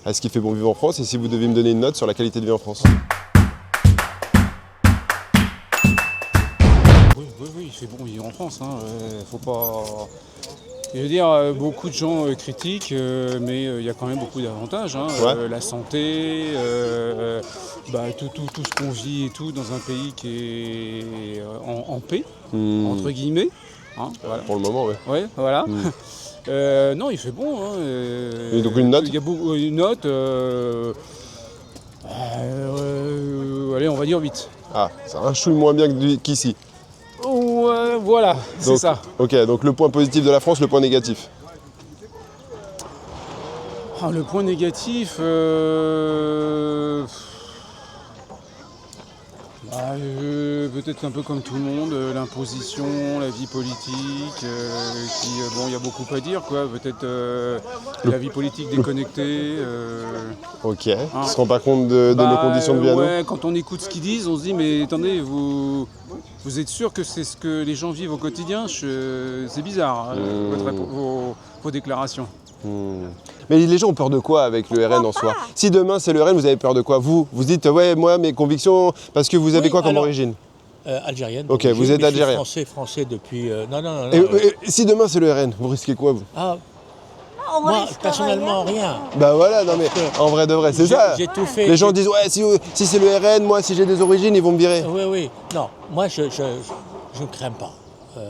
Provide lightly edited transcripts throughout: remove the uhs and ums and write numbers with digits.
à ce qui fait bon vivre en France et si vous deviez me donner une note sur la qualité de vie en France. Oui, il fait bon vivre en France. Faut pas. Je veux dire, beaucoup de gens critiquent, mais il y a quand même beaucoup d'avantages. Ouais. La santé, tout ce qu'on vit et tout dans un pays qui est en paix, entre guillemets. Voilà. Pour le moment, ouais. Ouais, voilà. Non, il fait bon. Et donc une note? Il y a une note. Allez, on va dire 8. Ah, c'est un chouille moins bien qu'ici. Voilà, c'est Donc, ça. Ok, donc le point positif de la France, le point négatif. Le point négatif, peut-être un peu comme tout le monde, l'imposition, la vie politique, il y a beaucoup à dire, quoi. Peut-être la vie politique déconnectée. Ok, qui se rend pas compte de nos conditions de vie à nous. Ouais, quand on écoute ce qu'ils disent, on se dit, mais attendez, vous êtes sûr que c'est ce que les gens vivent au quotidien? C'est bizarre, vos déclarations. Mais les gens ont peur de quoi avec le RN en soi? Si demain c'est le RN, vous avez peur de quoi? Vous dites, ouais, moi, mes convictions, parce que vous avez quoi comme origine? Algérienne. Ok, vous êtes algérien. Français depuis... Non. Et si demain c'est le RN, vous risquez quoi, vous? Moi, personnellement, rien. Bah voilà, non mais en vrai de vrai, c'est ça. J'ai tout fait. Les gens disent, ouais, si c'est le RN, moi, si j'ai des origines, ils vont me virer. Oui. Non, moi, je ne crains pas.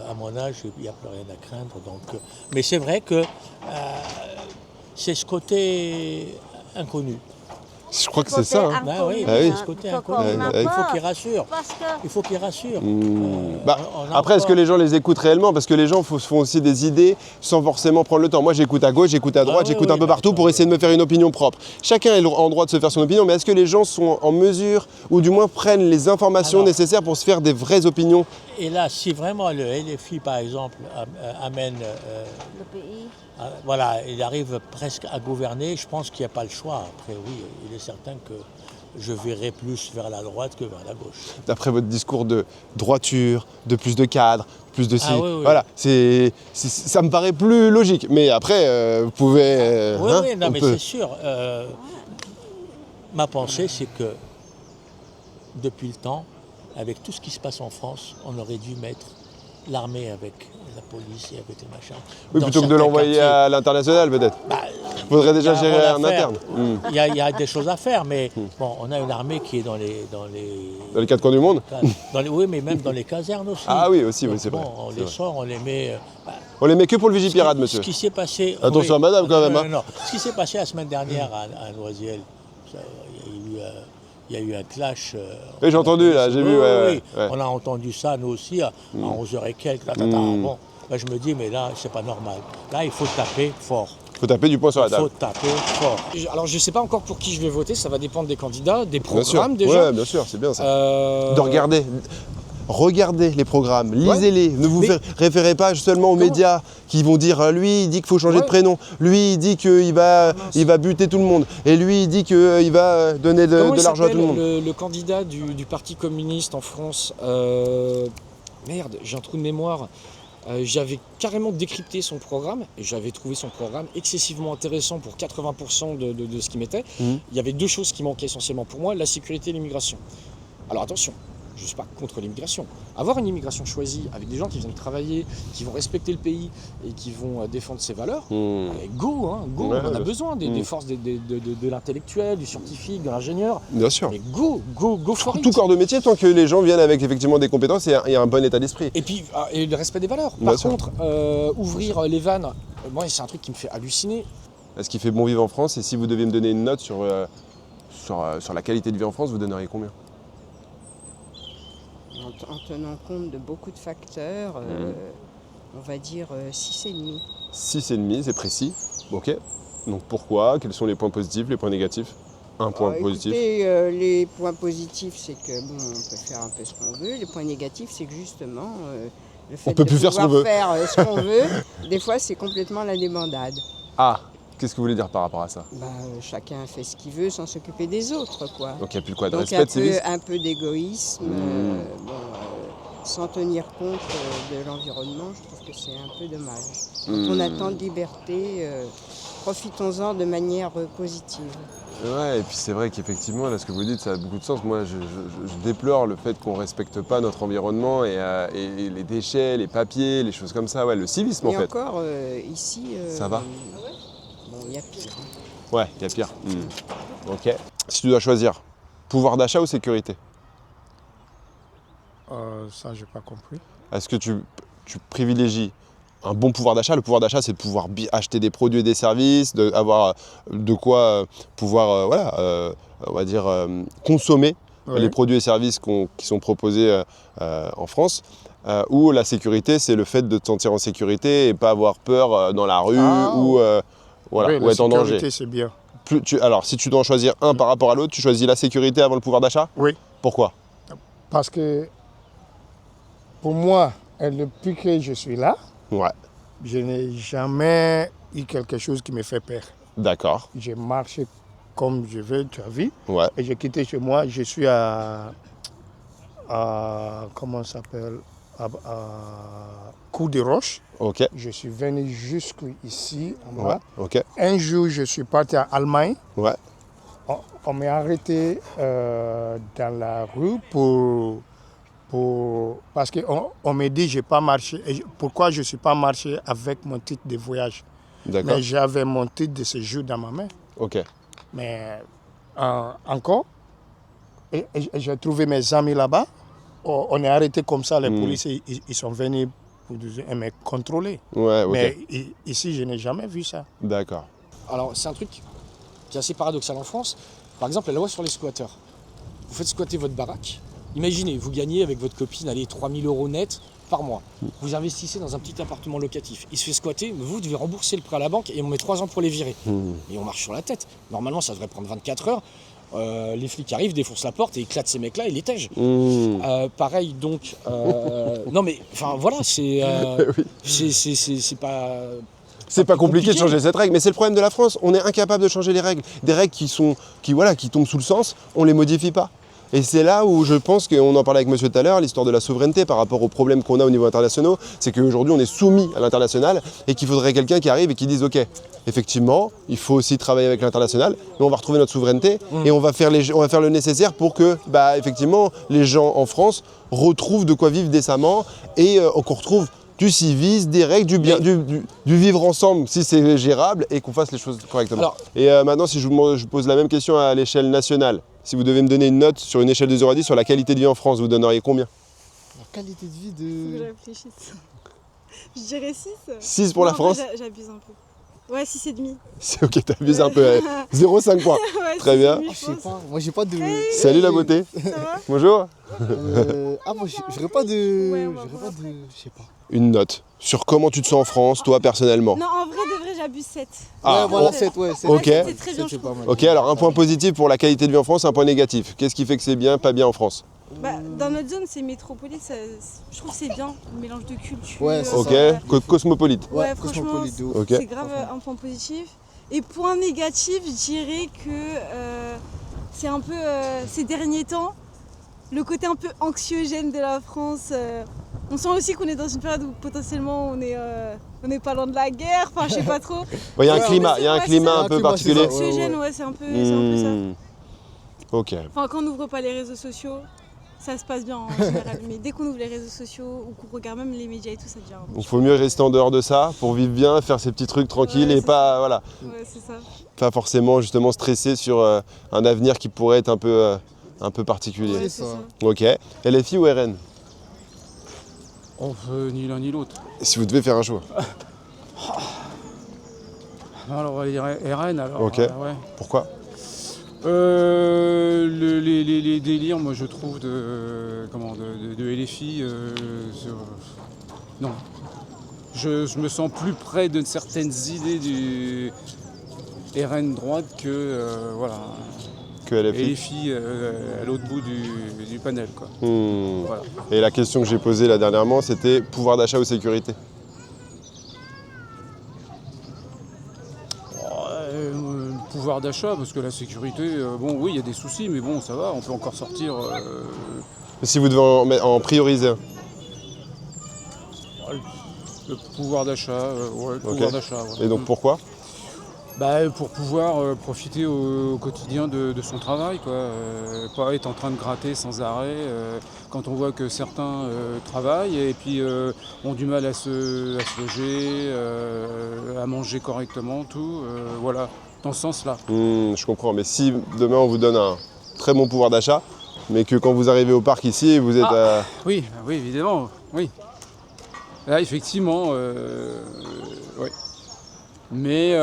À mon âge, il n'y a plus rien à craindre. Donc, mais c'est vrai que c'est ce côté inconnu. Je crois que c'est ça. Hein. Oui, oui. ce côté inconnu. Il faut qu'il rassure. Il faut qu'il rassure. Après, est-ce que les gens les écoutent réellement? Parce que les gens se font aussi des idées sans forcément prendre le temps. Moi, j'écoute à gauche, j'écoute à droite, j'écoute un peu partout pour essayer de me faire une opinion propre. Chacun est en droit de se faire son opinion, mais est-ce que les gens sont en mesure, ou du moins prennent les informations nécessaires pour se faire des vraies opinions? Et là, si vraiment le LFI, par exemple, amène... le pays. Il arrive presque à gouverner, je pense qu'il n'y a pas le choix. Après, oui, il est certain que je verrai plus vers la droite que vers la gauche. D'après votre discours de droiture, de plus de cadres, plus de ci, oui. voilà, ça me paraît plus logique. Mais après, vous pouvez... mais c'est sûr. Ma pensée, c'est que depuis le temps, avec tout ce qui se passe en France, on aurait dû mettre l'armée avec la police et avec les machins. Oui, plutôt que de l'envoyer à l'international, peut-être. Il faudrait déjà gérer en interne. Il y a des choses à faire, mais bon, on a une armée qui est dans les quatre coins du monde. Oui, mais même dans les casernes aussi. Ah oui, aussi, c'est vrai. On les sort, on les met... on les met que pour le Vigipirate, monsieur. Ce qui s'est passé... Attention à madame, quand même. Non. Ce qui s'est passé la semaine dernière à Noisiel, il y a eu un clash. Oui, j'ai entendu, là, j'ai vu. Ouais. On a entendu ça, nous aussi, à 11h et quelques. Bon, je me dis, mais là, c'est pas normal. Là, il faut taper fort. Il faut taper du poing sur la table. Il faut taper fort. Alors, je ne sais pas encore pour qui je vais voter, ça va dépendre des candidats, des programmes déjà. Oui, bien sûr, c'est bien ça. De regarder. Regardez les programmes, lisez-les, ne vous référez pas seulement aux médias qui vont dire lui il dit qu'il faut changer de prénom, lui il dit qu'il va buter tout le monde, et lui il dit qu'il va donner de l'argent à tout le monde. Le candidat du Parti communiste en France, merde, j'ai un trou de mémoire, j'avais carrément décrypté son programme, et j'avais trouvé son programme excessivement intéressant pour 80% de ce qu'il mettait. Il y avait deux choses qui manquaient essentiellement pour moi, la sécurité et l'immigration. Alors attention, je ne suis pas contre l'immigration. Avoir une immigration choisie avec des gens qui viennent travailler, qui vont respecter le pays et qui vont défendre ses valeurs, go, on a besoin des forces de l'intellectuel, du scientifique, de l'ingénieur. Bien sûr. Mais go for it. Tout corps de métier, tant que les gens viennent avec effectivement des compétences et un bon état d'esprit. Et puis, et le respect des valeurs. Par contre, ouvrir les vannes, moi c'est un truc qui me fait halluciner. Est-ce qu'il fait bon vivre en France? Et si vous deviez me donner une note sur la qualité de vie en France, vous donneriez combien? En tenant compte de beaucoup de facteurs, on va dire 6,5. 6,5, c'est précis. Ok. Donc pourquoi? Quels sont les points positifs, les points négatifs? Un point positif. Écoutez, les points positifs, c'est que bon, on peut faire un peu ce qu'on veut. Les points négatifs, c'est que justement, le fait de pouvoir faire ce qu'on veut, des fois, c'est complètement la débandade. Ah, qu'est-ce que vous voulez dire par rapport à ça? Chacun fait ce qu'il veut sans s'occuper des autres, quoi. Donc il n'y a plus quoi de Donc respect, de civisme? un peu d'égoïsme. sans tenir compte de l'environnement, je trouve que c'est un peu dommage. Quand on a tant de liberté, profitons-en de manière positive. Ouais, et puis c'est vrai qu'effectivement, là, ce que vous dites, ça a beaucoup de sens. Moi, je déplore le fait qu'on ne respecte pas notre environnement et les déchets, les papiers, les choses comme ça. Ouais, le civisme, en Et fait. encore, ici, Ça va bon, il y a pire. Ouais, il y a pire. Ok. Si tu dois choisir, pouvoir d'achat ou sécurité? Ça, j'ai pas compris. Est-ce que tu privilégies un bon pouvoir d'achat? Le pouvoir d'achat, c'est de pouvoir acheter des produits et des services, d'avoir de quoi pouvoir, on va dire, consommer les produits et services qui sont proposés en France. Ou la sécurité, c'est le fait de te sentir en sécurité et pas avoir peur dans la rue ou Oui, être en danger. La sécurité, c'est bien. Alors, si tu dois en choisir un par rapport à l'autre, tu choisis la sécurité avant le pouvoir d'achat? Oui. Pourquoi? Parce que pour moi, depuis que je suis là, Ouais, je n'ai jamais eu quelque chose qui me fait peur. d'accord. J'ai marché comme je veux, tu as vu. Ouais, Et j'ai quitté chez moi. Je suis comment ça s'appelle, à Coup de Roche. ok. Je suis venu jusqu'ici, en Ouais, bas. ok. Un jour, je suis parti à Allemagne. Ouais, On m'a arrêté dans la rue parce qu'on m'a dit que je n'ai pas marché. Et pourquoi je ne suis pas marché avec mon titre de voyage? d'accord. Mais j'avais mon titre de séjour dans ma main. Ok. Mais encore, et j'ai trouvé mes amis là-bas. On est arrêté comme ça, les policiers ils sont venus pour me contrôler. Ouais, ok. Mais ici, je n'ai jamais vu ça. D'accord. Alors, c'est un truc qui est assez paradoxal en France. Par exemple, la loi sur les squatteurs. Vous faites squatter votre baraque. Imaginez, vous gagnez avec votre copine 3 000 € net par mois. Vous investissez dans un petit appartement locatif. Il se fait squatter, mais vous devez rembourser le prêt à la banque et on met 3 ans pour les virer. Et on marche sur la tête. Normalement, ça devrait prendre 24 heures. Les flics arrivent, défoncent la porte et éclatent ces mecs-là et les tègent. Pareil, donc... non mais, enfin voilà, c'est pas... C'est pas compliqué de changer cette règle, mais c'est le problème de la France. On est incapable de changer les règles. Des règles qui tombent sous le sens, on les modifie pas. Et c'est là où je pense qu'on en parlait avec monsieur tout à l'heure, l'histoire de la souveraineté par rapport aux problèmes qu'on a au niveau international, c'est qu'aujourd'hui on est soumis à l'international et qu'il faudrait quelqu'un qui arrive et qui dise ok, effectivement, il faut aussi travailler avec l'international, mais on va retrouver notre souveraineté et on va faire le nécessaire pour que effectivement les gens en France retrouvent de quoi vivre décemment et qu'on retrouve du civisme, des règles, du vivre ensemble si c'est gérable et qu'on fasse les choses correctement. Alors, et maintenant, si je vous pose la même question à l'échelle nationale, si vous devez me donner une note sur une échelle de 0 à 10 sur la qualité de vie en France, vous donneriez combien? La qualité de vie de... Faut que je réfléchisse. Je dirais 6. 6 pour la France? J'abuse un peu. Ouais, 6,5. C'est ok, t'abuses un peu. 0,5 points. Ouais, très bien. Je sais pas, moi j'ai pas de... Salut la beauté. Ça va? Bonjour. moi j'aurais pas de... Ouais, je sais pas. Une note sur comment tu te sens en France, toi personnellement. Non, en vrai de vrai, j'abuse 7. Ah, ouais, voilà, 7, ouais. 7. Ok. C'est très bien, je pas trouve. mal. Ok, alors un point positif pour la qualité de vie en France, un point négatif. Qu'est-ce qui fait que c'est bien, pas bien en France? Dans notre zone, c'est métropolite, je trouve que c'est bien, le mélange de culture. Ouais, c'est Ok, cosmopolite. Ouais, franchement, franchement, de ouf. Ok. c'est grave un point positif. Et point négatif, je dirais que c'est un peu ces derniers temps, le côté un peu anxiogène de la France. On sent aussi qu'on est dans une période où potentiellement on est pas loin de la guerre, enfin je sais pas trop. Il y a un climat, c'est un peu particulier. Anxiogène, ouais, c'est un peu ça. Ok. Enfin, quand on n'ouvre pas les réseaux sociaux, ça se passe bien en général. Mais dès qu'on ouvre les réseaux sociaux ou qu'on regarde même les médias et tout, ça devient... Il faut mieux rester en dehors de ça pour vivre bien, faire ses petits trucs tranquilles et pas, voilà, Ouais, c'est ça. pas forcément justement stresser sur un avenir qui pourrait être un peu particulier. Ouais, c'est ça. Ok. LFI ou RN? On veut ni l'un ni l'autre. Si vous devez faire un choix. Alors on va dire RN alors. Ok. Ouais. Pourquoi? Les délires, moi je trouve de LFI, non. Je me sens plus près de certaines idées du RN droite que Que LFI. LFI à l'autre bout du panel quoi. Voilà. Et la question que j'ai posée là dernièrement, c'était pouvoir d'achat ou sécurité? Pouvoir d'achat, parce que la sécurité, oui, il y a des soucis, mais bon, ça va, on peut encore sortir. Si vous devez en prioriser un. Le pouvoir d'achat, ouais, le pouvoir d'achat. Ouais. Et donc pourquoi? Pour pouvoir profiter au quotidien de son travail, quoi. Pas être en train de gratter sans arrêt. Quand on voit que certains travaillent et puis ont du mal à se loger, à manger correctement, tout, voilà, dans ce sens-là. Je comprends, mais si demain on vous donne un très bon pouvoir d'achat, mais que quand vous arrivez au parc ici, vous êtes à... Oui, évidemment, oui. Là, effectivement, oui. Mais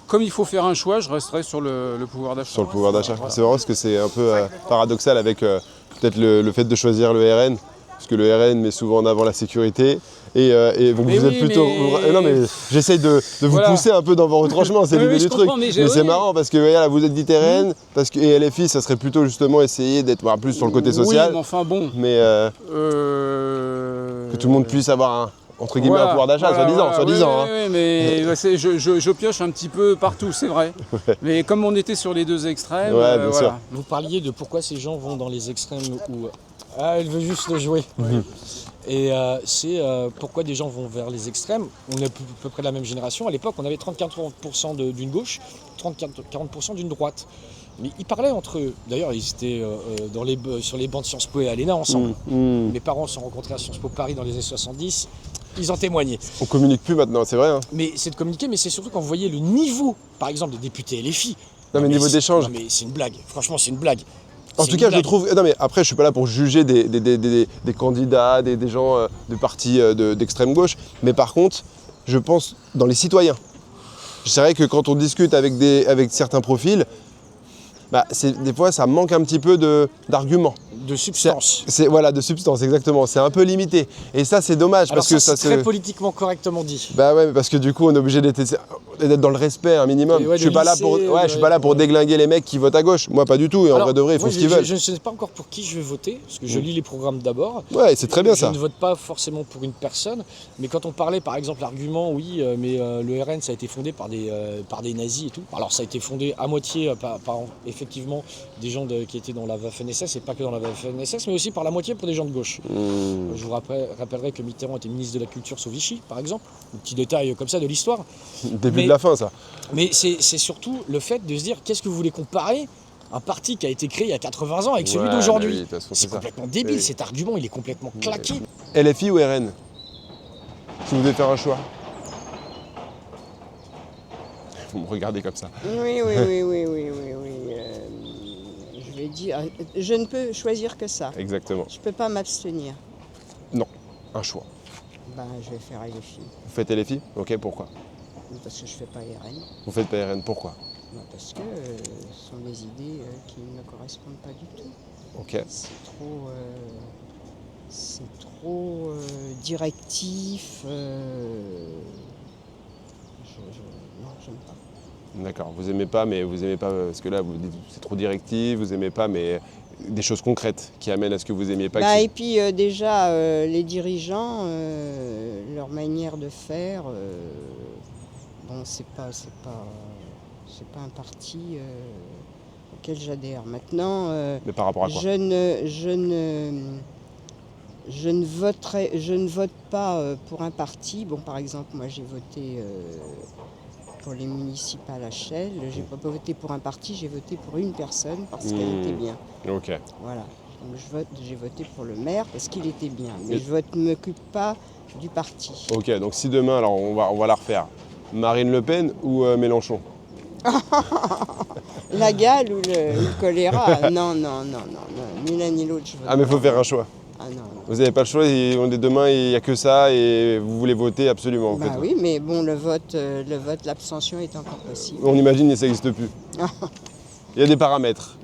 comme il faut faire un choix, je resterai sur le pouvoir d'achat. Sur le pouvoir d'achat. Voilà. C'est vrai parce que c'est un peu paradoxal avec peut-être le fait de choisir le RN, parce que le RN met souvent en avant la sécurité. Et donc mais vous êtes plutôt... Non mais j'essaye de vous pousser un peu dans vos retranchements, c'est l'idée du truc. Mais c'est marrant parce que voilà, vous êtes dit RN, parce que, et LFI, ça serait plutôt justement essayer d'être plus sur le côté social. Oui, mais enfin bon. Mais que tout le monde puisse avoir entre guillemets un pouvoir d'achat, soi-disant. Oui, mais je pioche un petit peu partout, c'est vrai. Mais comme on était sur les deux extrêmes, bien sûr. Vous parliez de pourquoi ces gens vont dans les extrêmes où... Ah, elle veut juste le jouer. Et c'est pourquoi des gens vont vers les extrêmes. On est à peu près de la même génération. À l'époque, on avait 34% d'une gauche, 40% d'une droite. Mais ils parlaient entre eux. D'ailleurs, ils étaient sur les bancs de Sciences Po et à l'ENA ensemble. Mes parents se sont rencontrés à Sciences Po Paris dans les années 70. Ils en témoignaient. On communique plus maintenant, c'est vrai. Hein. Mais c'est de communiquer, mais c'est surtout quand vous voyez le niveau, par exemple, des députés LFI. Non, mais niveau d'échange. Non, mais c'est une blague. Franchement, c'est une blague. En tout cas, je trouve. Non, mais après, je suis pas là pour juger des candidats, des gens de partis d'extrême gauche. Mais par contre, je pense dans les citoyens. C'est vrai que quand on discute avec certains profils, des fois, ça manque un petit peu d'arguments. De substance. Voilà, de substance, exactement. C'est un peu limité. Et ça, c'est dommage. Alors parce que c'est très politiquement correctement dit. Bah ouais, parce que du coup, on est obligé d'être dans le respect un minimum. Ouais, je suis pas là pour déglinguer les mecs qui votent à gauche. Moi, pas du tout. Et en vrai de vrai, ils font ce qu'ils veulent. Je ne sais pas encore pour qui je vais voter, parce que je lis les programmes d'abord. Ouais, c'est très bien ça. Je ne vote pas forcément pour une personne, mais quand on parlait, par exemple, l'argument, oui, mais le RN, ça a été fondé par des nazis et tout. Alors, ça a été fondé à moitié par effectivement des gens qui étaient dans la Waffen-SS, et pas que dans la Waffen-SS, mais aussi par la moitié pour des gens de gauche. Je vous rappellerai que Mitterrand était ministre de la Culture sous Vichy, par exemple. Un petit détail comme ça de l'histoire. Début de la fin, ça. Mais c'est surtout le fait de se dire, qu'est-ce que vous voulez comparer un parti qui a été créé il y a 80 ans avec celui d'aujourd'hui? C'est complètement débile, cet argument, il est complètement claqué. LFI ou RN? Si vous devez faire un choix. Vous me regardez comme ça. Oui. Je vais dire, je ne peux choisir que ça. Exactement. Je ne peux pas m'abstenir. Non, un choix. Je vais faire LFI. Vous faites LFI? Ok, pourquoi? Parce que je ne fais pas RN. Vous faites pas RN, pourquoi? Parce que ce sont des idées qui ne me correspondent pas du tout. Ok. C'est trop directif. Non, j'aime pas. D'accord, vous aimez pas, mais vous aimez pas parce que là vous dites c'est trop directif, vous aimez pas, mais des choses concrètes qui amènent à ce que vous aimiez pas. Et puis déjà les dirigeants, leur manière de faire, c'est pas un parti auquel j'adhère. Maintenant, mais par rapport à quoi? Je ne vote pas pour un parti. Bon, par exemple, moi j'ai voté pour les municipales à Chelles. J'ai pas voté pour un parti, j'ai voté pour une personne parce qu'elle était bien. Ok. Voilà. Donc j'ai voté pour le maire parce qu'il était bien. Mais je ne m'occupe pas du parti. Ok, donc si demain, alors on va la refaire. Marine Le Pen ou Mélenchon? La gale ou le choléra? Non, ni l'un ni l'autre. Ah, mais il faut faire un choix. Ah non. Vous n'avez pas le choix, demain il n'y a que ça et vous voulez voter absolument. Oui, mais bon, le vote, l'abstention est encore possible. On imagine que ça n'existe plus. Il y a des paramètres.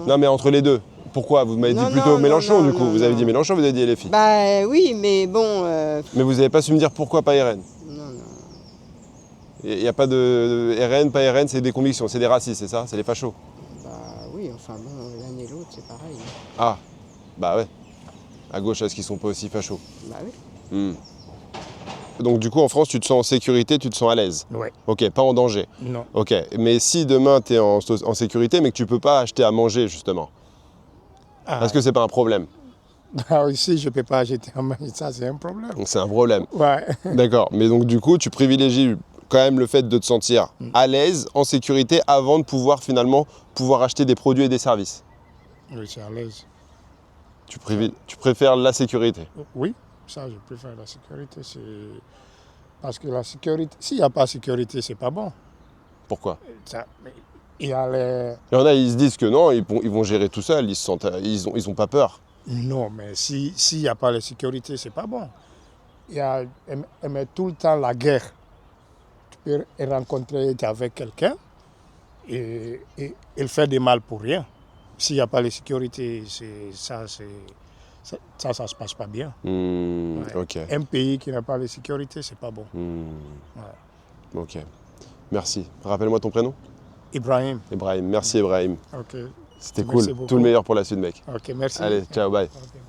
Non, mais entre les deux. Pourquoi? Vous m'avez dit plutôt Mélenchon du coup. Vous avez dit Mélenchon, vous avez dit LFI. Oui, mais bon... Mais vous n'avez pas su me dire pourquoi pas RN? Non. Il n'y a pas de RN, pas RN, c'est des convictions, c'est des racistes, c'est ça? C'est les fachos? Oui, enfin bon, l'un et l'autre, c'est pareil. Ah, bah ouais. À gauche, est-ce qu'ils sont pas aussi fachos? Oui. Donc du coup, en France, tu te sens en sécurité, tu te sens à l'aise? Oui. Ok, pas en danger? Non. Ok, mais si demain, tu es en sécurité, mais que tu peux pas acheter à manger, justement, est-ce que c'est pas un problème? Ici, je ne peux pas acheter un maïs, ça c'est un problème. Donc c'est un problème. Ouais. D'accord. Mais donc du coup, tu privilégies quand même le fait de te sentir à l'aise, en sécurité, avant de pouvoir finalement acheter des produits et des services. Oui, c'est à l'aise. Tu préfères la sécurité. Oui, ça je préfère la sécurité. Parce que la sécurité, s'il n'y a pas de sécurité, c'est pas bon. Pourquoi? Il y a les... Il y en a, ils se disent que non, ils vont gérer tout seuls, ils ont pas peur. Non, mais s'il n'y a pas de sécurité, c'est pas bon. Il y a aimer tout le temps la guerre. Tu peux rencontrer avec quelqu'un et il fait du mal pour rien. S'il n'y a pas de sécurité, ça se passe pas bien. Ouais. Ok. Un pays qui n'a pas de sécurité, c'est pas bon. Ouais. Ok. Merci. Rappelle-moi ton prénom. Ibrahim. Ibrahim. Merci Ibrahim. Ok. C'était Merci cool. beaucoup. Tout le meilleur pour la suite, mec. Ok, merci. Allez, ciao, bye. Ok, bye.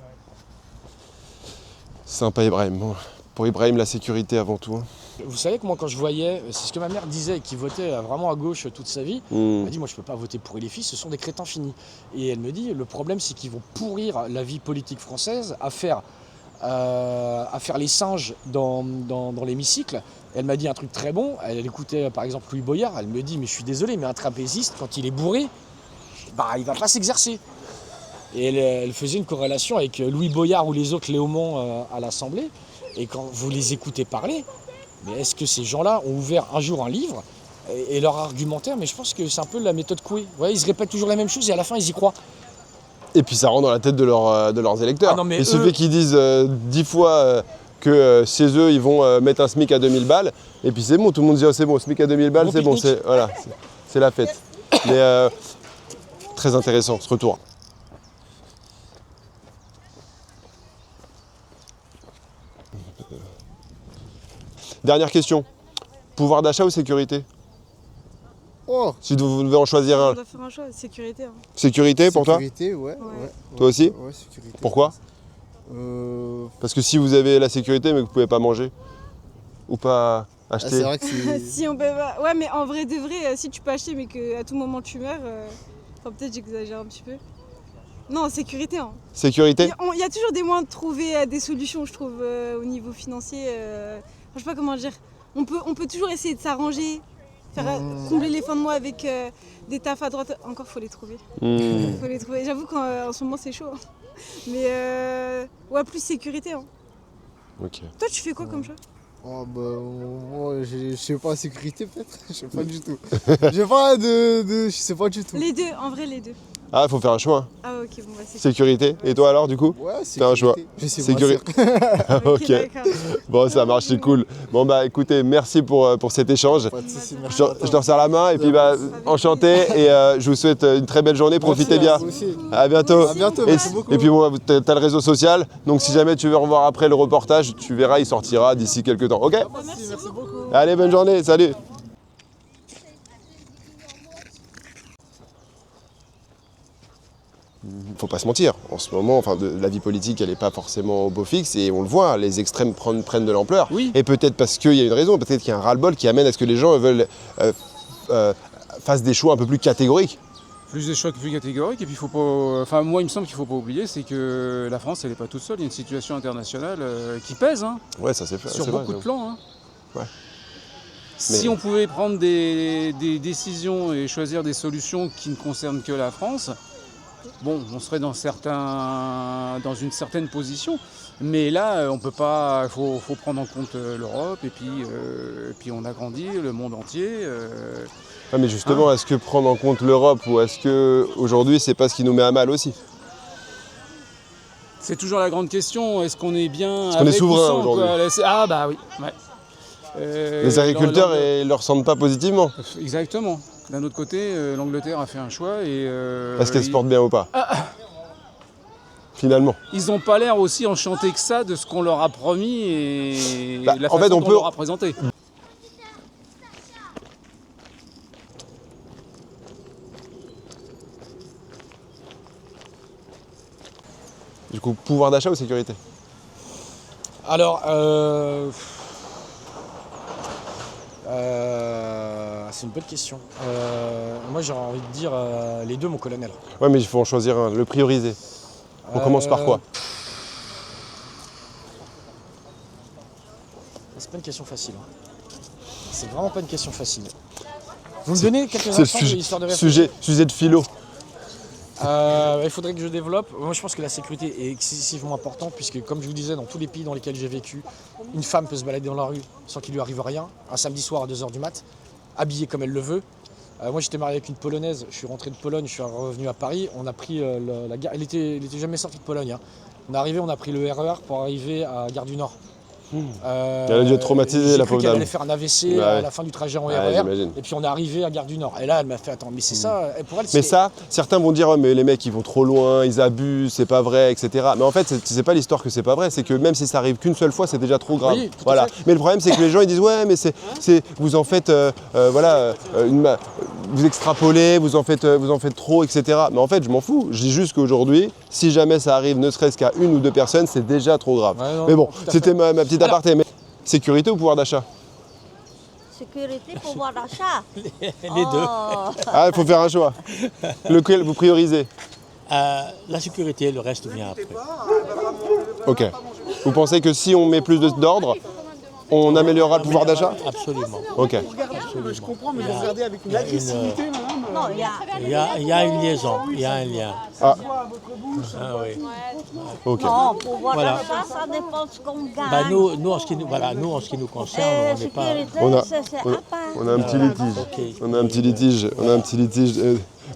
Sympa Ibrahim. Bon, pour Ibrahim, la sécurité avant tout. Hein. Vous savez que moi, quand je voyais, c'est ce que ma mère disait, qui votait vraiment à gauche toute sa vie, elle m'a dit, moi, je peux pas voter pour les filles, ce sont des crétins finis. Et elle me dit, le problème, c'est qu'ils vont pourrir la vie politique française à faire les singes dans l'hémicycle. Elle m'a dit un truc très bon, elle écoutait par exemple Louis Boyard, elle me dit, mais je suis désolé, mais un trapéziste, quand il est bourré, bah, il va pas s'exercer. Et elle faisait une corrélation avec Louis Boyard ou les autres Léaumont à l'Assemblée. Et quand vous les écoutez parler, mais est-ce que ces gens-là ont ouvert un jour un livre et leur argumentaire, mais je pense que c'est un peu la méthode Coué. Vous voyez, ils se répètent toujours la même chose et à la fin, ils y croient. Et puis ça rentre dans la tête de leurs électeurs. Ah non, mais il suffit qu'ils disent 10 fois que chez eux, ils vont mettre un SMIC à 2000 balles. Et puis c'est bon, tout le monde dit oh, c'est bon, SMIC à 2000 balles, c'est bon, c'est la fête. Mais très intéressant ce retour. Dernière question. Pouvoir d'achat ou sécurité? Oh, Si vous devez en choisir On un. doit faire un choix, sécurité. Hein. Sécurité pour toi? sécurité, ouais. Toi aussi? Ouais, sécurité. Pourquoi? Parce que si vous avez la sécurité mais que vous pouvez pas manger ou pas acheter. c'est vrai que c'est... Si on peut pas... Ouais, mais en vrai de vrai, si tu peux acheter mais qu'à tout moment tu meurs, enfin, peut-être j'exagère un petit peu. Non, sécurité. Hein. Sécurité? Il y a toujours des moyens de trouver des solutions, je trouve, au niveau financier. Je sais pas comment dire. On peut toujours essayer de s'arranger, combler les fins de mois avec des tafs à droite. Encore, faut les trouver. Faut les trouver. J'avoue qu'en ce moment, c'est chaud. Hein. Mais ouais, plus sécurité. Hein. Ok. Toi, tu fais quoi comme choix? Oh, bah, moi, je sais pas, sécurité peut-être. Je sais pas du tout. J'ai pas je sais pas du tout. Les deux, en vrai, les deux. Ah, faut faire un choix. Ah, ok, bon, bah, c'est Sécurité. Et toi alors, du coup? Ouais, Fais un choix. Je sais Sécurité. pas. Ok. d'accord. Bon, ça marche, c'est cool. Bon, bah écoutez, merci pour cet échange. Pas de soucis, merci. Je te resserre la main et puis bah, enchanté et je vous souhaite une très belle journée. Profitez bien. Vous aussi. À bientôt. À bientôt, Et, merci beaucoup. et puis bon, t'as le réseau social, donc si jamais tu veux revoir après le reportage, tu verras, il sortira d'ici quelques temps. Ok? Merci beaucoup. Allez, bonne journée, salut. Faut pas se mentir, en ce moment, enfin, la vie politique, elle n'est pas forcément au beau fixe et on le voit, les extrêmes prennent de l'ampleur. Oui. Et peut-être parce qu'il y a une raison, peut-être qu'il y a un ras-le-bol qui amène à ce que les gens veulent fassent des choix un peu plus catégoriques. Plus des choix plus catégoriques, et puis faut pas. Enfin, moi, il me semble qu'il faut pas oublier, c'est que la France, elle n'est pas toute seule. Il y a une situation internationale qui pèse, hein, Ouais, ça c'est fait. sur beaucoup de plans. Hein. Ouais. Si Mais- on pouvait prendre des décisions et choisir des solutions qui ne concernent que la France, bon, on serait dans une certaine position. Mais là, on peut pas. Faut prendre en compte l'Europe, et puis on agrandit le monde entier. Ouais, mais justement, est-ce que prendre en compte l'Europe ou est-ce que aujourd'hui c'est pas ce qui nous met à mal aussi? C'est toujours la grande question, est-ce qu'on est bien Est-ce qu'on est avec ou souverain sans, aujourd'hui? quoi. Ah bah oui. Ouais. Les agriculteurs, dans- ils le ressentent pas positivement. Exactement. D'un autre côté, l'Angleterre a fait un choix et... Est-ce qu'elle se porte bien ou pas? Finalement. Ils n'ont pas l'air aussi enchantés que ça de ce qu'on leur a promis et Bah, la en façon fait, on dont peut- on leur a présenté. Du coup, pouvoir d'achat ou sécurité? Alors, c'est une bonne question. Moi, j'aurais envie de dire les deux, mon colonel. Ouais, mais il faut en choisir un, le prioriser. On commence par quoi? pas une question facile. C'est vraiment pas une question facile. Vous me donnez quelques C'est instants histoire de réfléchir. sujet de philo. Il faudrait que je développe. Moi, je pense que la sécurité est excessivement importante puisque, comme je vous disais, dans tous les pays dans lesquels j'ai vécu, une femme peut se balader dans la rue sans qu'il lui arrive rien, un samedi soir à 2h du mat, habillée comme elle le veut. Moi, j'étais marié avec une Polonaise, je suis rentré de Pologne, je suis revenu à Paris. On a pris la gare. Il était jamais sorti de Pologne. Hein. On est arrivé, on a pris le RER pour arriver à Gare du Nord. Elle a dû être traumatisée, la pauvre Elle dame. allait faire un AVC à la fin du trajet en Ouais, RER. j'imagine. Et puis on est arrivé à Gare du Nord. Et là, elle m'a fait attends, mais c'est ça. Et pour elle, Mais ça, certains vont dire, ouais, mais les mecs ils vont trop loin, ils abusent, c'est pas vrai, etc. Mais en fait, c'est pas l'histoire que c'est pas vrai, c'est que même si ça arrive qu'une seule fois, c'est déjà trop grave. Oui, tout à Voilà. fait. Mais le problème, c'est que les gens ils disent, ouais, mais vous en faites, vous extrapolez, vous en faites trop, etc. Mais en fait, je m'en fous. Je dis juste qu'aujourd'hui, si jamais ça arrive, ne serait-ce qu'à une ou deux personnes, c'est déjà trop grave. Ouais, non, mais bon, tout à c'était fait. ma petite aparté. Mais sécurité ou pouvoir d'achat? Sécurité, pouvoir d'achat. Les deux. Ah, il faut faire un choix. Lequel vous priorisez? La sécurité, le reste vient après. Ok. Vous pensez que si on met plus d'ordre, on améliorera le pouvoir d'achat? Absolument. Ok. Je comprends, mais vous regardez avec une agressivité, madame. Non, Il y a une liaison, il y a un lien. Ah, Ah oui. ok. non, pouvoir Voilà. d'achat, ça dépend de ce qu'on gagne. Bah, nous, en ce qui nous concerne, on n'est pas. Sécurité, On a- c'est à part. On a un petit litige. Ok. On a un petit litige.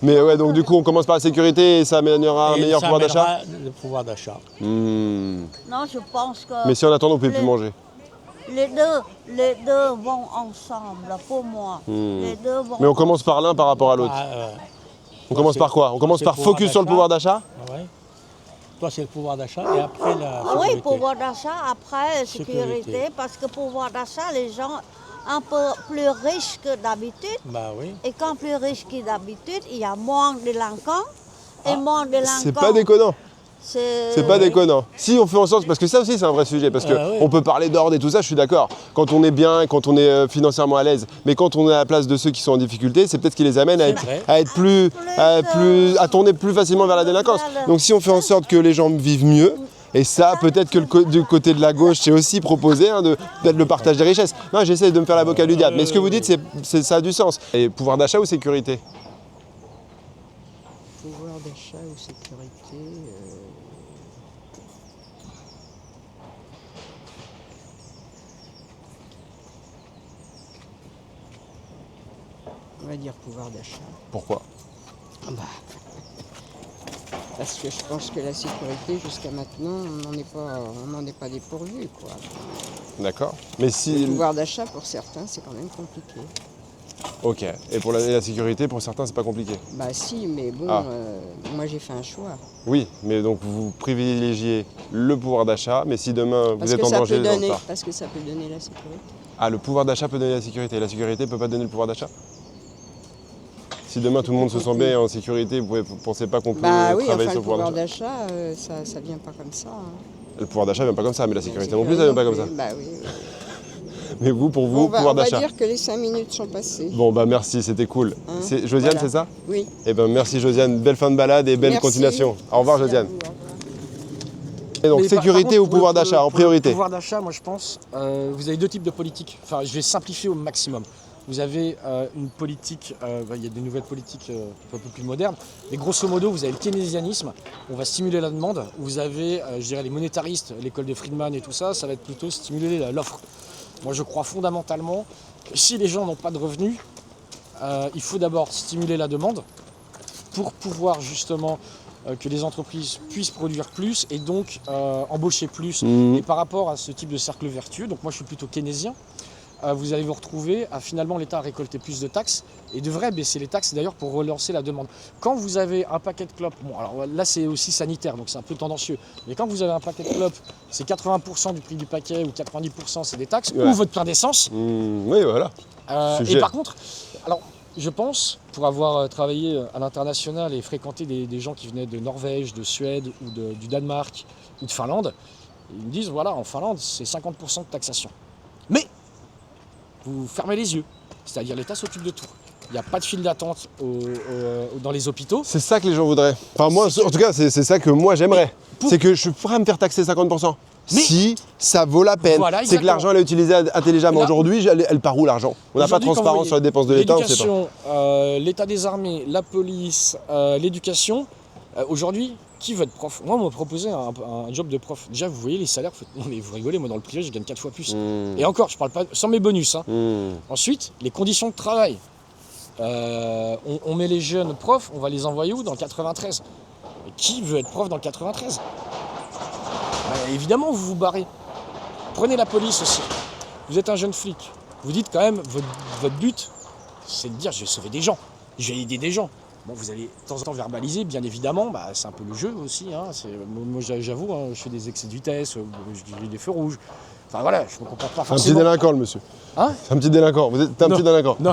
Mais ouais, donc du coup, on commence par la sécurité et ça amènera un Et meilleur ça pouvoir d'achat. amènera le pouvoir d'achat. Hmm. Non, je pense que Mais si en attendant, on ne peut plus manger. les deux vont ensemble, pour moi. Les deux vont Mais on commence par l'un par rapport à l'autre. On commence par quoi? On commence c'est par le pouvoir focus sur le d'achat. pouvoir d'achat? Ouais. Toi, c'est le pouvoir d'achat et après la Ah oui, sécurité. pouvoir d'achat, après sécurité, Sécurité. parce que pouvoir d'achat, les gens un peu plus riches que d'habitude. Bah oui. Et quand plus riche que d'habitude, il y a moins de délinquants. Et moins de délinquants. C'est pas déconnant. C'est pas déconnant. Si on fait en sorte, parce que ça aussi c'est un vrai sujet, parce oui. qu'on peut parler d'ordre et tout ça, je suis d'accord. Quand on est bien, quand on est financièrement à l'aise, mais quand on est à la place de ceux qui sont en difficulté, c'est peut-être ce qui les amène à vrai. à tourner plus facilement vers la délinquance. Donc si on fait en sorte que les gens vivent mieux, et ça, peut-être que du côté de la gauche, c'est aussi proposé d'être le partage des richesses. Non, j'essaie de me faire l'avocat du diable, mais ce que vous dites, ça a du sens. Et pouvoir d'achat ou sécurité? Pouvoir d'achat ou sécurité. On va dire pouvoir d'achat. Pourquoi? Parce que je pense que la sécurité, jusqu'à maintenant, on n'en est pas dépourvu, quoi. D'accord. Mais Le si... pouvoir d'achat, pour certains, c'est quand même compliqué. Ok. Et pour la sécurité, pour certains, c'est pas compliqué. Bah si, mais bon, Ah. moi j'ai fait un choix. Oui, mais donc vous privilégiez le pouvoir d'achat, mais si demain vous Parce êtes que en ça danger peut dans le donner, tas. parce que ça peut donner la sécurité. Ah, le pouvoir d'achat peut donner la sécurité ne peut pas donner le pouvoir d'achat? Si demain tout le monde se sent bien et en sécurité, vous ne pensez pas qu'on peut Bah oui, travailler enfin sur le le pouvoir pouvoir d'achat? d'achat, ça vient pas comme ça. Hein. Le pouvoir d'achat vient pas comme ça, mais la sécurité non plus, ça vient pas comme ça. Bah oui. Mais vous, pour vous, On va pouvoir d'achat. dire que les 5 minutes sont passées. Bon, bah merci, c'était cool. Hein, C'est Josiane, voilà. c'est ça? Oui. Eh ben merci Josiane, belle fin de balade et belle Merci. continuation. Au revoir Merci à Josiane. vous, au revoir. Et donc Mais par sécurité contre, ou pouvoir pour le- d'achat en pour le priorité? pouvoir d'achat, moi je pense, vous avez deux types de politiques. Enfin, je vais simplifier au maximum. Vous avez une politique, il y a des nouvelles politiques un peu plus modernes, mais grosso modo, vous avez le keynésianisme, on va stimuler la demande. Vous avez, je dirais, les monétaristes, l'école de Friedman et tout ça, ça va être plutôt stimuler l'offre. Moi, je crois fondamentalement que si les gens n'ont pas de revenus, il faut d'abord stimuler la demande pour pouvoir justement que les entreprises puissent produire plus et donc embaucher plus. Et par rapport à ce type de cercle vertueux, donc moi je suis plutôt keynésien, vous allez vous retrouver à finalement l'État récolter plus de taxes et devrait baisser les taxes d'ailleurs pour relancer la demande. Quand vous avez un paquet de clopes, bon alors là c'est aussi sanitaire donc c'est un peu tendancieux, mais quand vous avez un paquet de clopes, c'est 80% du prix du paquet ou 90% c'est des taxes Ouais. ou votre plein d'essence. Oui, voilà. Sujet. Et par contre, alors je pense, pour avoir travaillé à l'international et fréquenté des gens qui venaient de Norvège, de Suède ou du Danemark ou de Finlande, ils me disent voilà en Finlande c'est 50% de taxation. Mais vous fermez les yeux, c'est-à-dire l'État s'occupe de tout. Il n'y a pas de file d'attente dans les hôpitaux. C'est ça que les gens voudraient. Enfin moi, en tout cas, c'est ça que moi j'aimerais. C'est que je pourrais me faire taxer 50%. Mais- si ça vaut la peine. Voilà, c'est que exactement. l'argent, elle est utilisée intelligemment. Là- Aujourd'hui, elle part où l'argent? On n'a pas de Aujourd'hui, quand transparence vous sur les dépenses de l'État, on ne sait pas. L'éducation, l'état des armées, la police, l'éducation, aujourd'hui, qui veut être prof? Moi, on m'a proposé un job de prof. Déjà, vous voyez les salaires, non mais vous rigolez, moi dans le privé, je gagne 4 fois plus. Et encore, je parle pas sans mes bonus. Hein. Ensuite, les conditions de travail. On met les jeunes profs, on va les envoyer où? Dans le 93. Et qui veut être prof dans le 93? Évidemment, vous vous barrez. Prenez la police aussi. Vous êtes un jeune flic. Vous dites quand même, votre but, c'est de dire, je vais sauver des gens, je vais aider des gens. Bon, vous allez de temps en temps verbaliser, bien évidemment, c'est un peu le jeu aussi. Hein. Moi, j'avoue, hein, je fais des excès de vitesse, je dirige des feux rouges. Enfin voilà, je ne comprends pas C'est un forcément. petit délinquant, le monsieur. Hein? C'est un petit délinquant. T'es un petit délinquant. Non,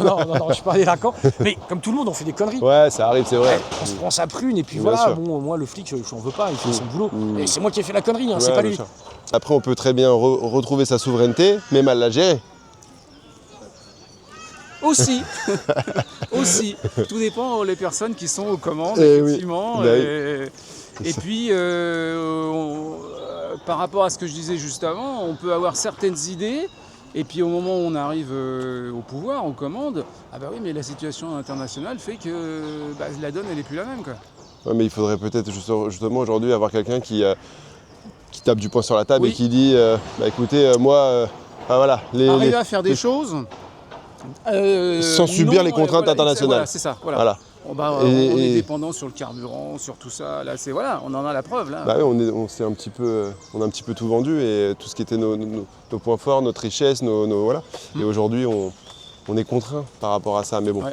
je suis pas un délinquant. Mais comme tout le monde, on fait des conneries. Ouais, ça arrive, c'est vrai. On se prend sa prune et puis Bien voilà. sûr. Bon, moi, le flic, je n'en veux pas, il fait son boulot. Et c'est moi qui ai fait la connerie, hein, c'est Ouais, pas bien lui. sûr. Après, on peut très bien retrouver sa souveraineté, mais mal la gérer. Aussi, aussi. Tout dépend des personnes qui sont aux commandes, Eh oui. effectivement. Bah Et puis, par rapport à ce que je disais juste avant, on peut avoir certaines idées, et puis au moment où on arrive au pouvoir, aux commandes, ah bah oui, mais la situation internationale fait que la donne, elle n'est plus la même, quoi. Ouais, mais il faudrait peut-être justement aujourd'hui avoir quelqu'un qui tape du poing sur la table Oui. et qui dit écoutez, moi, voilà. Arriver à faire des choses sans subir les contraintes voilà, internationales. Voilà, c'est ça. Voilà. Voilà. On est dépendant sur le carburant, sur tout ça. Là, on en a la preuve là. Bah oui, on a un petit peu tout vendu et tout ce qui était nos points forts, notre richesse, voilà. Et aujourd'hui, on est contraint par rapport à ça. Mais bon, Ouais.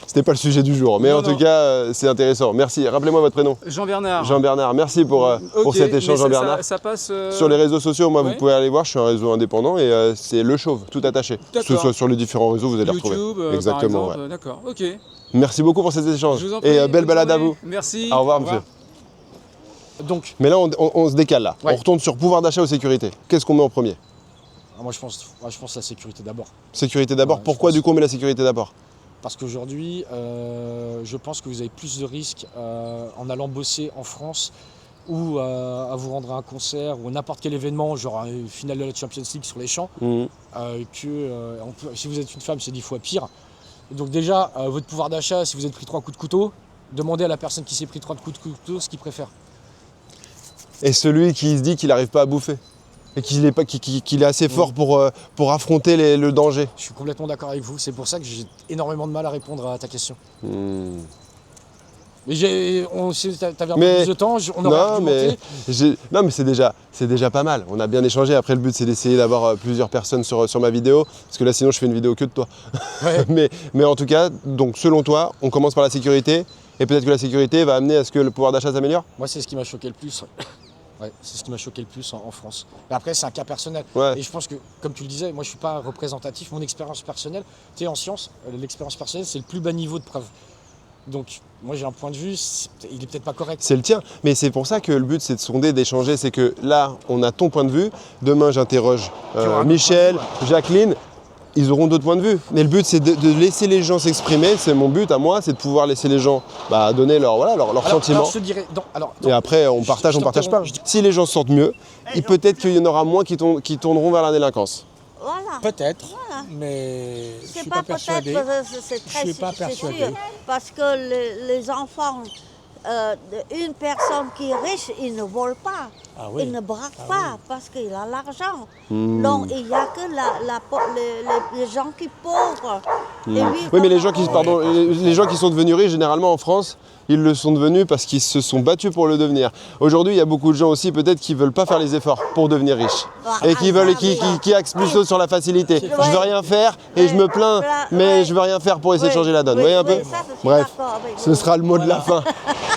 c'était pas le sujet du jour. Mais Non, en tout cas, c'est intéressant. Merci. Rappelez-moi votre prénom. Jean-Bernard. Jean-Bernard. Merci pour Ok, cet échange, mais Jean-Bernard. ça passe. Sur les réseaux sociaux, moi, ouais. vous pouvez aller voir. Je suis un réseau indépendant et c'est Le Chauve, tout attaché. Que ce D'accord. soit sur les différents réseaux, vous allez YouTube, retrouver. Exactement. par exemple. D'accord. Ok. Merci beaucoup pour cet échange. Je vous en prie, Et belle bonne balade à journée. vous. Merci. Au revoir, monsieur. Donc, Mais là, on se décale là. Ouais. On retourne sur pouvoir d'achat ou sécurité. Qu'est-ce qu'on met en premier? moi, je pense la sécurité d'abord. Sécurité d'abord. Ouais, je Pourquoi pense. du coup on met la sécurité d'abord? Parce qu'aujourd'hui, je pense que vous avez plus de risques en allant bosser en France ou à vous rendre à un concert ou n'importe quel événement, genre une finale de la Champions League sur les champs, si vous êtes une femme, c'est 10 fois pire. Et donc déjà, votre pouvoir d'achat, si vous êtes pris 3 coups de couteau, demandez à la personne qui s'est pris 3 coups de couteau ce qu'il préfère. Et celui qui se dit qu'il n'arrive pas à bouffer et qu'il est assez fort pour affronter le danger. Je suis complètement d'accord avec vous, c'est pour ça que j'ai énormément de mal à répondre à ta question. Mais t'avais un peu plus de temps, on aurait argumenté. Non mais c'est déjà pas mal. On a bien échangé. Après le but c'est d'essayer d'avoir plusieurs personnes sur ma vidéo. Parce que là sinon je fais une vidéo que de toi. Ouais. mais en tout cas, donc selon toi, on commence par la sécurité. Et peut-être que la sécurité va amener à ce que le pouvoir d'achat s'améliore. Moi c'est ce qui m'a choqué le plus. Ouais, c'est ce qui m'a choqué le plus en France. Mais après, c'est un cas personnel. Ouais. Et je pense que, comme tu le disais, moi je suis pas représentatif. Mon expérience personnelle, tu sais, en sciences, l'expérience personnelle, c'est le plus bas niveau de preuve. Donc, moi j'ai un point de vue, il est peut-être pas correct. C'est le tien. Mais c'est pour ça que le but c'est de sonder, d'échanger. C'est que là, on a ton point de vue. Demain, j'interroge Michel, Jacqueline. Ils auront d'autres points de vue. Mais le but, c'est de laisser les gens s'exprimer. C'est mon but à moi, c'est de pouvoir laisser les gens donner leur sentiment. Alors, je te dirais, Et après, on partage pas. Si les gens se sentent mieux, peut-être qu'il y en aura moins qui tourneront vers la délinquance. Voilà. Peut-être, Voilà. mais je C'est suis pas pas persuadé. peut-être, c'est très Je suis pas c'est persuadé. sûr, parce que les enfants une personne qui est riche, il ne vole pas, Ah oui. il ne braque pas parce qu'il a l'argent. Donc il n'y a que les gens qui pauvres. Et lui, Oui, mais les comment- gens qui sont devenus riches, généralement en France, ils le sont devenus parce qu'ils se sont battus pour le devenir. Aujourd'hui, il y a beaucoup de gens aussi peut-être qui ne veulent pas faire les efforts pour devenir riches. Et qui axent plutôt sur la facilité. Je veux rien faire et je me plains, mais je veux rien faire pour essayer de changer la donne. Vous voyez un peu? ça, je suis Bref, d'accord avec ce vous. sera le mot de la fin.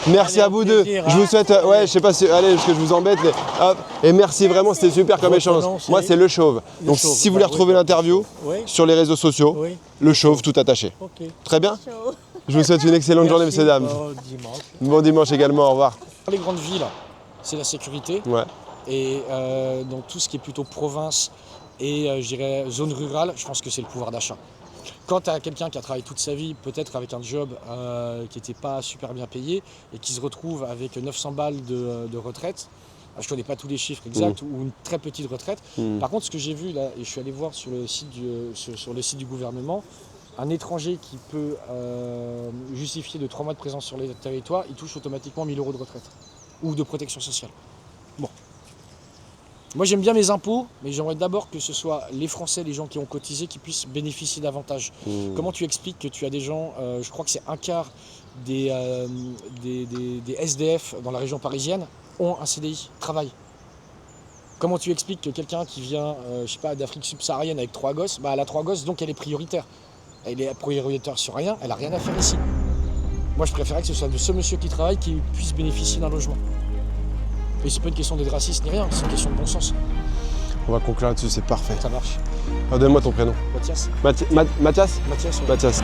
Merci à vous deux. plaisir, Je vous hein. souhaite, je sais pas si, allez, parce que je vous embête, mais hop. Et merci vraiment, c'était super comme Votre échange. nom, c'est Moi, c'est Le Chauve. Donc, Chauve, si vous voulez bah oui, retrouver l'interview Oui. sur les réseaux sociaux, Oui. Le Chauve, tout attaché. Ok. Très bien. Chaud. Je vous souhaite une excellente journée, Merci, messieurs, dames. bon dimanche. Bon dimanche également, au revoir. Dans les grandes villes, c'est la sécurité. Ouais. Et donc tout ce qui est plutôt province et je dirais zone rurale, je pense que c'est le pouvoir d'achat. Quand tu as quelqu'un qui a travaillé toute sa vie, peut-être avec un job qui n'était pas super bien payé et qui se retrouve avec 900 balles de retraite, je ne connais pas tous les chiffres exacts, ou une très petite retraite. Par contre, ce que j'ai vu là, et je suis allé voir sur le site du gouvernement, un étranger qui peut justifier de 3 mois de présence sur les territoires, il touche automatiquement 1 000 € de retraite ou de protection sociale. Bon. Moi j'aime bien mes impôts, mais j'aimerais d'abord que ce soit les Français, les gens qui ont cotisé, qui puissent bénéficier davantage. Comment tu expliques que tu as des gens, je crois que c'est un quart des SDF dans la région parisienne ont un CDI, travaillent. Comment tu expliques que quelqu'un qui vient, je sais pas, d'Afrique subsaharienne avec 3 gosses, elle a 3 gosses, donc elle est prioritaire. Elle est prioritaire sur rien, elle n'a rien à faire ici. Moi je préférerais que ce soit de ce monsieur qui travaille qui puisse bénéficier d'un logement. Et c'est pas une question d'être raciste ni rien, c'est une question de bon sens. On va conclure là-dessus, c'est parfait. Ça marche. Alors donne-moi ton prénom. Mathias. Mathias Mathias, ouais. Mathias.